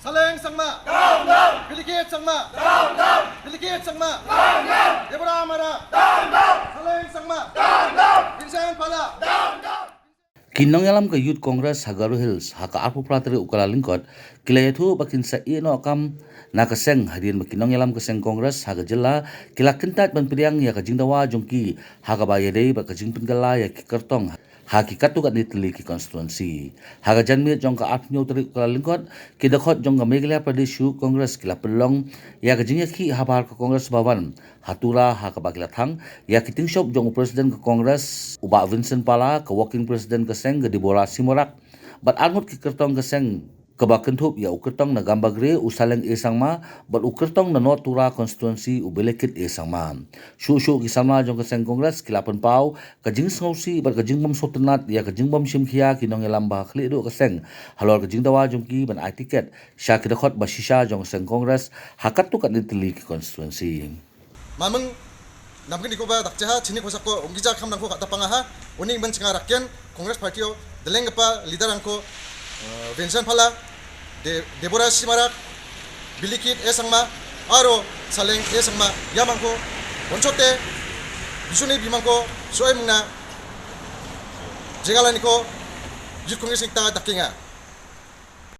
Saleng Sangma. Down, down. Bilikit Sangma. Down, down. Bilikit Sangma. Down, down. Debora Mara. Down, down. Saleng Sangma. Down, down. Vincent Pala. Down, down. Kinong yalam ke Youth Congress Hagaru Hills haka arpu prateri ukala lingkot kilayathu bakin sa ino akam nakaseng hadirin makinong yalam kaseng Congress haga jela kila kentat banpiriang ya kajingdawa jongki haga bayadei bakajing penggala ya kikertong haki katu kat nitli ki konstituensi haga janmit jong ka apnyo teri ukala lingkot kidakot jong ka Meghalaya Pradesh Youth Congress kila pelong ya kajing ki habar ke Congress Bhavan hatura haka bakilathang ya kiting shop jong presiden ke Congress uba Vincent Pala ke working president keseng ke Debora Simorak bat armut ki kertong keseng kebakentup ya ukertong na gambagre usaleng esangma bat ukertong na notura konstituensi ubelekit esangma shu ki sama jong keseng Congress kilapan pau kajing sausi bat kajing bom sotenat ya kajing bom simkhia kinong elam ba khli do keseng halor kajing dawa jong ki ban ai tiket sya kidakot basisha jong keseng Congress hakat tu kat diteli ki konstituensi Mameng namkin iko ba dakjaha chini ko sakko ongija khamnang ko katapangaha uning ban chinga rakyen Congress Party o deleng pa leader angko Vincent Phala Debora Simorak Bilikit esangma aro saleng esangma yamangko onchote bisuni bimangko soemna jegalaniko Youth Congress ikta dakinga